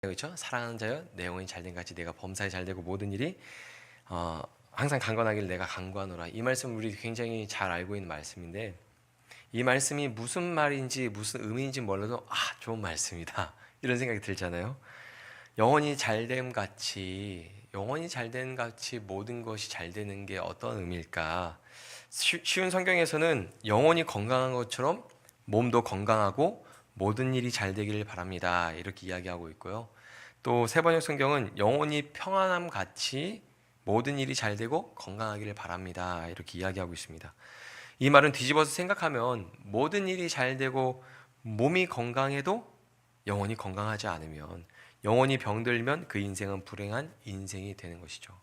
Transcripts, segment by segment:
그렇죠? 사랑하는 자여 내 영혼이 잘된 같이 내가 범사에 잘되고 모든 일이 항상 강건하길 내가 강구하노라. 이 말씀 우리 굉장히 잘 알고 있는 말씀인데, 이 말씀이 무슨 말인지 무슨 의미인지 몰라도 좋은 말씀이다 이런 생각이 들잖아요. 영혼이 잘됨 같이 모든 것이 잘 되는 게 어떤 의미일까? 쉬운 성경에서는 영혼이 건강한 것처럼 몸도 건강하고 모든 일이 잘 되기를 바랍니다 이렇게 이야기하고 있고요. 또 세번역 성경은 영혼이 평안함 같이 모든 일이 잘 되고 건강하기를 바랍니다 이렇게 이야기하고 있습니다. 이 말은 뒤집어서 생각하면 모든 일이 잘 되고 몸이 건강해도 영혼이 건강하지 않으면, 영혼이 병들면 그 인생은 불행한 인생이 되는 것이죠.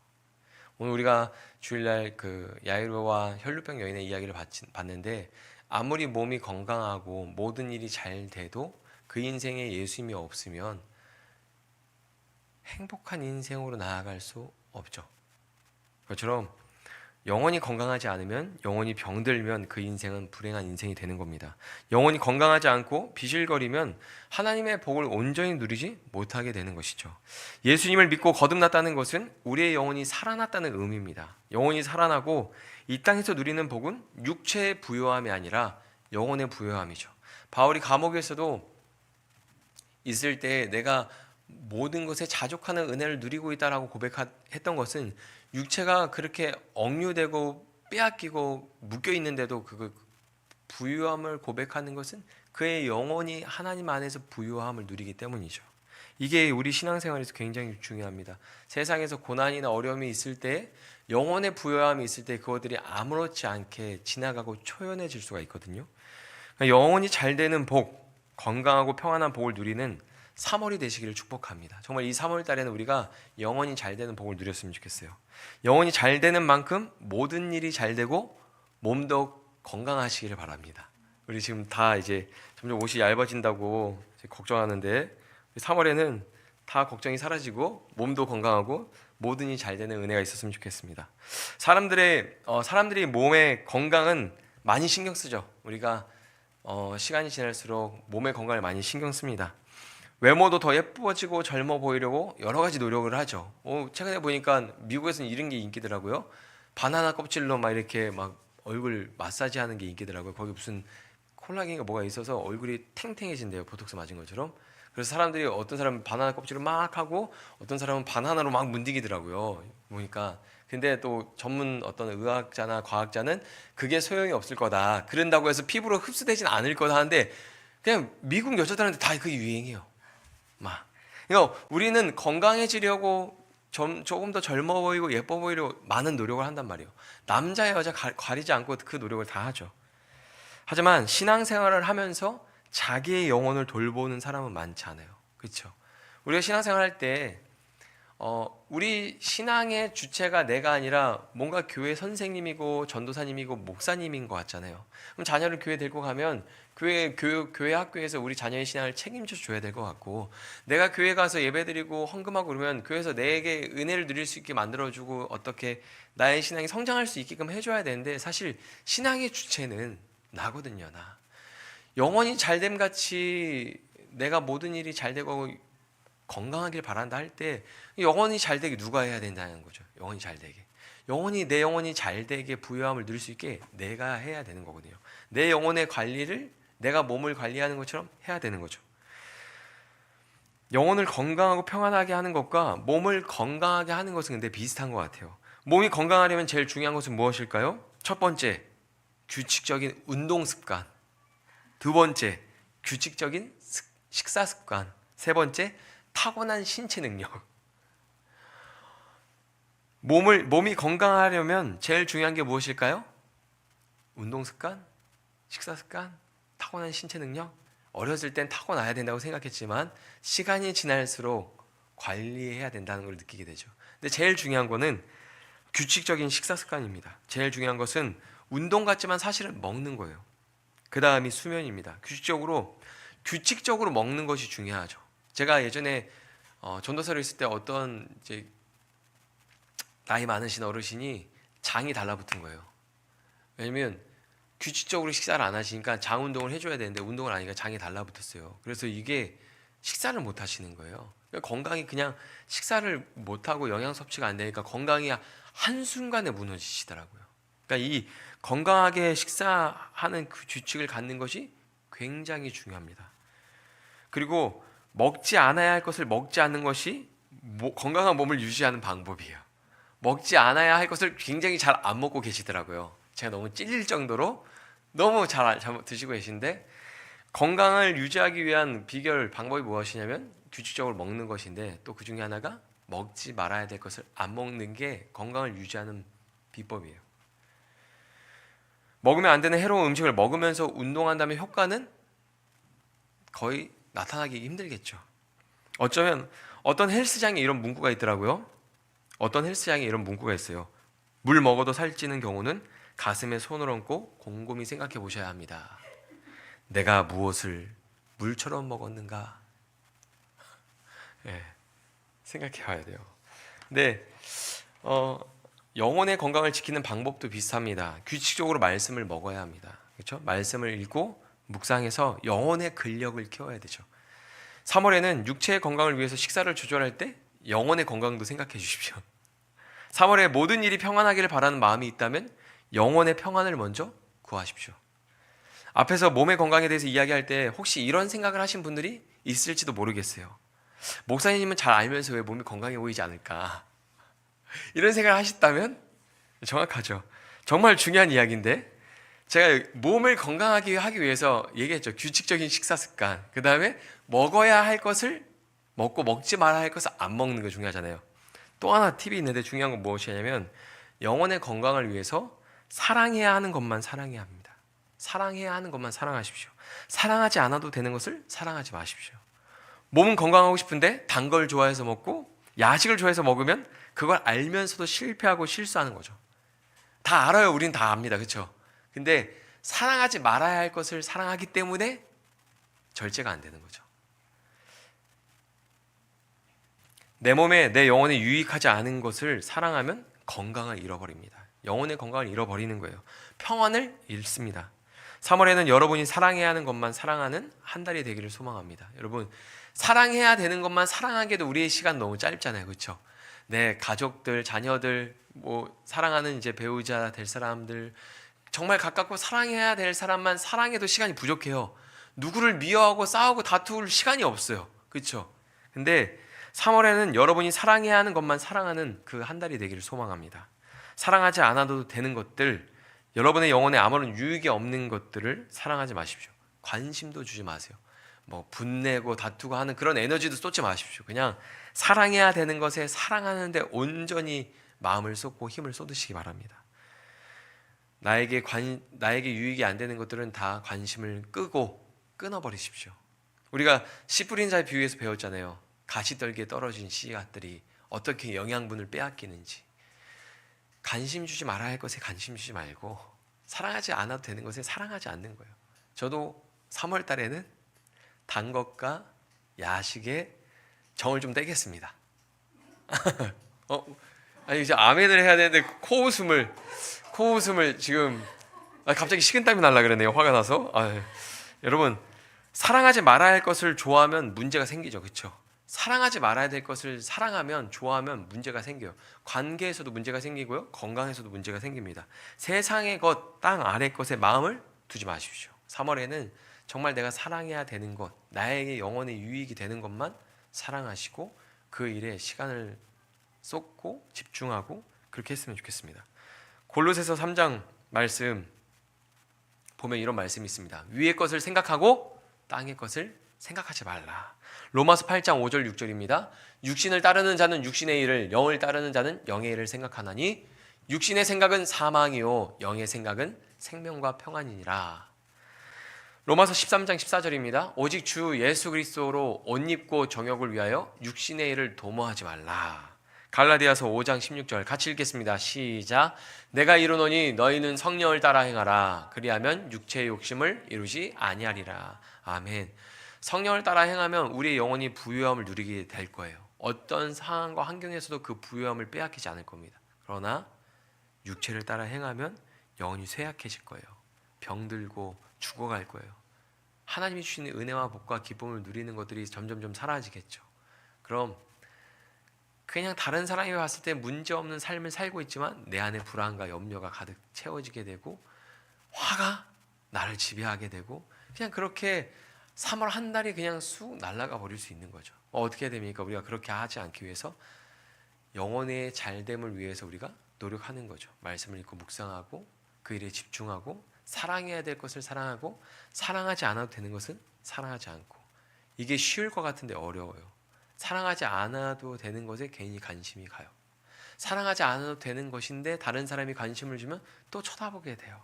오늘 우리가 주일날 그 야이로와 혈루병 여인의 이야기를 봤는데, 아무리 몸이 건강하고 모든 일이 잘 돼도 그 인생에 예수님이 없으면 행복한 인생으로 나아갈 수 없죠. 그것처럼 영혼이 건강하지 않으면, 영혼이 병들면 그 인생은 불행한 인생이 되는 겁니다. 영혼이 건강하지 않고 비실거리면 하나님의 복을 온전히 누리지 못하게 되는 것이죠. 예수님을 믿고 거듭났다는 것은 우리의 영혼이 살아났다는 의미입니다. 영혼이 살아나고 이 땅에서 누리는 복은 육체의 부요함이 아니라 영혼의 부요함이죠. 바울이 감옥에서도 있을 때 내가 모든 것에 자족하는 은혜를 누리고 있다라고 고백했던 것은, 육체가 그렇게 억류되고 빼앗기고 묶여 있는데도 그 부유함을 고백하는 것은 그의 영혼이 하나님 안에서 부유함을 누리기 때문이죠. 이게 우리 신앙생활에서 굉장히 중요합니다. 세상에서 고난이나 어려움이 있을 때, 영혼의 부유함이 있을 때 그것들이 아무렇지 않게 지나가고 초연해질 수가 있거든요. 그러니까 영혼이 잘 되는 복, 건강하고 평안한 복을 누리는 3월이 되시기를 축복합니다. 정말 이 3월 달에는 우리가 영혼이 잘 되는 복을 누렸으면 좋겠어요. 영혼이 잘 되는 만큼 모든 일이 잘 되고 몸도 건강하시기를 바랍니다. 우리 지금 다 이제 점점 옷이 얇아진다고 걱정하는데, 3월에는 다 걱정이 사라지고 몸도 건강하고 모든 일이 잘 되는 은혜가 있었으면 좋겠습니다. 사람들이 몸의 건강은 많이 신경 쓰죠. 우리가 시간이 지날수록 몸의 건강을 많이 신경 씁니다. 외모도 더 예뻐지고 젊어 보이려고 여러 가지 노력을 하죠. 최근에 보니까 미국에서는 이런 게 인기더라고요. 바나나 껍질로 막 이렇게 막 얼굴 마사지 하는 게 인기더라고요. 거기 무슨 콜라겐인가 뭐가 있어서 얼굴이 탱탱해진대요. 보톡스 맞은 것처럼. 그래서 사람들이, 어떤 사람은 바나나 껍질을 막 하고 어떤 사람은 바나나로 막 문디기더라고요. 보니까. 근데 또 전문 어떤 의학자나 과학자는 그게 소용이 없을 거다, 그런다고 해서 피부로 흡수되진 않을 거다 하는데, 그냥 미국 여자들한테 다 그 유행이에요. 그러니까 우리는 건강해지려고 조금 더 젊어 보이고 예뻐 보이려고 많은 노력을 한단 말이에요. 남자 여자 가리지 않고 그 노력을 다 하죠. 하지만 신앙생활을 하면서 자기의 영혼을 돌보는 사람은 많지 않아요. 그렇죠? 우리가 신앙생활 할 때 우리 신앙의 주체가 내가 아니라 뭔가 교회 선생님이고 전도사님이고 목사님인 것 같잖아요. 그럼 자녀를 교회 데리고 가면 교회 학교에서 우리 자녀의 신앙을 책임져 줘야 될 것 같고, 내가 교회 가서 예배드리고 헌금하고 그러면 교회에서 내게 은혜를 누릴 수 있게 만들어주고 어떻게 나의 신앙이 성장할 수 있게끔 해줘야 되는데, 사실 신앙의 주체는 나거든요. 나 영혼이 잘됨 같이 내가 모든 일이 잘 되고 건강하길 바란다 할 때, 영혼이 잘 되게 누가 해야 된다는 거죠. 영혼이 잘 되게, 내 영혼이 잘 되게 부유함을 누릴 수 있게 내가 해야 되는 거거든요. 내 영혼의 관리를 내가 몸을 관리하는 것처럼 해야 되는 거죠. 영혼을 건강하고 평안하게 하는 것과 몸을 건강하게 하는 것은 근데 비슷한 것 같아요. 몸이 건강하려면 제일 중요한 것은 무엇일까요? 첫 번째, 규칙적인 운동 습관. 두 번째, 규칙적인 식사 습관. 세 번째, 타고난 신체 능력. 몸이 건강하려면 제일 중요한 게 무엇일까요? 운동 습관, 식사 습관, 타고난 신체 능력. 어렸을 땐 타고나야 된다고 생각했지만 시간이 지날수록 관리해야 된다는 걸 느끼게 되죠. 근데 제일 중요한 거는 규칙적인 식사 습관입니다. 제일 중요한 것은 운동 같지만 사실은 먹는 거예요. 그 다음이 수면입니다. 규칙적으로 먹는 것이 중요하죠. 제가 예전에 전도사로 있을 때 어떤 이제 나이 많으신 어르신이 장이 달라붙은 거예요. 왜냐면 규칙적으로 식사를 안 하시니까 장 운동을 해줘야 되는데 운동을 안 하니까 장이 달라붙었어요. 그래서 이게 식사를 못 하시는 거예요. 그러니까 건강이 그냥 식사를 못 하고 영양 섭취가 안 되니까 건강이 한순간에 무너지시더라고요. 그러니까 이 건강하게 식사하는 그 규칙을 갖는 것이 굉장히 중요합니다. 그리고 먹지 않아야 할 것을 먹지 않는 것이 건강한 몸을 유지하는 방법이에요. 먹지 않아야 할 것을 굉장히 잘 안 먹고 계시더라고요. 제가 너무 찔릴 정도로 너무 잘 드시고 계신데, 건강을 유지하기 위한 비결 방법이 무엇이냐면 규칙적으로 먹는 것인데, 또 그 중에 하나가 먹지 말아야 될 것을 안 먹는 게 건강을 유지하는 비법이에요. 먹으면 안 되는 해로운 음식을 먹으면서 운동한다면 효과는 거의 나타나기 힘들겠죠. 어쩌면 어떤 헬스장에 이런 문구가 있더라고요. 어떤 헬스장에 이런 문구가 있어요. 물 먹어도 살찌는 경우는 가슴에 손을 얹고 곰곰이 생각해 보셔야 합니다. 내가 무엇을 물처럼 먹었는가? 예, 생각해 봐야 돼요. 근데 영혼의 건강을 지키는 방법도 비슷합니다. 규칙적으로 말씀을 먹어야 합니다. 그렇죠? 말씀을 읽고 묵상해서 영혼의 근력을 키워야 되죠. 3월에는 육체의 건강을 위해서 식사를 조절할 때 영혼의 건강도 생각해 주십시오. 3월에 모든 일이 평안하기를 바라는 마음이 있다면 영혼의 평안을 먼저 구하십시오. 앞에서 몸의 건강에 대해서 이야기할 때 혹시 이런 생각을 하신 분들이 있을지도 모르겠어요. 목사님은 잘 알면서 왜 몸이 건강해 보이지 않을까? 이런 생각을 하셨다면 정확하죠. 정말 중요한 이야기인데, 제가 몸을 건강하게 하기 위해서 얘기했죠. 규칙적인 식사 습관, 그 다음에 먹어야 할 것을 먹고 먹지 말아야 할 것을 안 먹는 게 중요하잖아요. 또 하나 팁이 있는데 중요한 건 무엇이냐면 영혼의 건강을 위해서 사랑해야 하는 것만 사랑해야 합니다. 사랑해야 하는 것만 사랑하십시오. 사랑하지 않아도 되는 것을 사랑하지 마십시오. 몸은 건강하고 싶은데 단 걸 좋아해서 먹고 야식을 좋아해서 먹으면 그걸 알면서도 실패하고 실수하는 거죠. 다 알아요. 우린 다 압니다. 그렇죠? 근데 사랑하지 말아야 할 것을 사랑하기 때문에 절제가 안 되는 거죠. 내 몸에 내 영혼에 유익하지 않은 것을 사랑하면 건강을 잃어버립니다. 영혼의 건강을 잃어버리는 거예요. 평안을 잃습니다. 3월에는 여러분이 사랑해야 하는 것만 사랑하는 한 달이 되기를 소망합니다. 여러분, 사랑해야 되는 것만 사랑하기에도 우리의 시간 너무 짧잖아요. 그렇죠? 내 가족들, 자녀들, 사랑하는 이제 배우자 될 사람들, 정말 가깝고 사랑해야 될 사람만 사랑해도 시간이 부족해요. 누구를 미워하고 싸우고 다툴 시간이 없어요. 그렇죠? 근데 3월에는 여러분이 사랑해야 하는 것만 사랑하는 그 한 달이 되기를 소망합니다. 사랑하지 않아도 되는 것들, 여러분의 영혼에 아무런 유익이 없는 것들을 사랑하지 마십시오. 관심도 주지 마세요. 분내고 다투고 하는 그런 에너지도 쏟지 마십시오. 그냥 사랑해야 되는 것에 사랑하는데 온전히 마음을 쏟고 힘을 쏟으시기 바랍니다. 나에게 유익이 안 되는 것들은 다 관심을 끊어버리십시오. 우리가 씨 뿌린 자의 비유에서 배웠잖아요. 가시떨기에 떨어진 씨앗들이 어떻게 영양분을 빼앗기는지. 관심 주지 말아야 할 것에 관심 주지 말고 사랑하지 않아도 되는 것에 사랑하지 않는 거예요. 저도 3월 달에는 단 것과 야식에 정을 좀 떼겠습니다. 아니 이제 아멘을 해야 되는데 코웃음을 지금 갑자기 식은땀이 날라 그러네요. 화가 나서. 여러분, 사랑하지 말아야 할 것을 좋아하면 문제가 생기죠. 그렇죠? 사랑하지 말아야 될 것을 사랑하면 좋아하면 문제가 생겨요. 관계에서도 문제가 생기고요. 건강에서도 문제가 생깁니다. 세상의 것, 땅 아래 것에 마음을 두지 마십시오. 3월에는 정말 내가 사랑해야 되는 것, 나에게 영혼의 유익이 되는 것만 사랑하시고 그 일에 시간을 쏟고 집중하고 그렇게 했으면 좋겠습니다. 골로새서 3장 말씀 보면 이런 말씀이 있습니다. 위의 것을 생각하고 땅의 것을 생각하지 말라. 로마서 8장 5절 6절입니다. 육신을 따르는 자는 육신의 일을, 영을 따르는 자는 영의 일을 생각하나니 육신의 생각은 사망이요 영의 생각은 생명과 평안이니라. 로마서 13장 14절입니다. 오직 주 예수 그리스도로 옷 입고 정욕을 위하여 육신의 일을 도모하지 말라. 갈라디아서 5장 16절 같이 읽겠습니다. 시작. 내가 이르노니 너희는 성령을 따라 행하라. 그리하면 육체의 욕심을 이루지 아니하리라. 아멘. 성령을 따라 행하면 우리의 영혼이 부유함을 누리게 될 거예요. 어떤 상황과 환경에서도 그 부유함을 빼앗기지 않을 겁니다. 그러나 육체를 따라 행하면 영혼이 쇠약해질 거예요. 병들고 죽어갈 거예요. 하나님이 주시는 은혜와 복과 기쁨을 누리는 것들이 점점점 사라지겠죠. 그럼 그냥 다른 사람이 봤을 때 문제없는 삶을 살고 있지만 내 안에 불안과 염려가 가득 채워지게 되고 화가 나를 지배하게 되고 그냥 그렇게 3월 한 달이 그냥 쑥 날아가 버릴 수 있는 거죠. 어떻게 해야 됩니까? 우리가 그렇게 하지 않기 위해서 영혼의 잘됨을 위해서 우리가 노력하는 거죠. 말씀을 읽고 묵상하고 그 일에 집중하고 사랑해야 될 것을 사랑하고 사랑하지 않아도 되는 것은 사랑하지 않고. 이게 쉬울 것 같은데 어려워요. 사랑하지 않아도 되는 것에 개인이 관심이 가요. 사랑하지 않아도 되는 것인데 다른 사람이 관심을 주면 또 쳐다보게 돼요.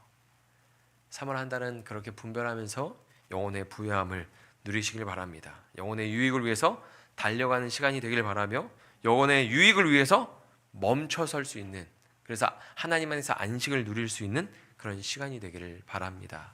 3월 한 달은 그렇게 분별하면서 영혼의 부유함을 누리시길 바랍니다. 영혼의 유익을 위해서 달려가는 시간이 되길 바라며 영혼의 유익을 위해서 멈춰 설 수 있는, 그래서 하나님 안에서 안식을 누릴 수 있는 그런 시간이 되기를 바랍니다.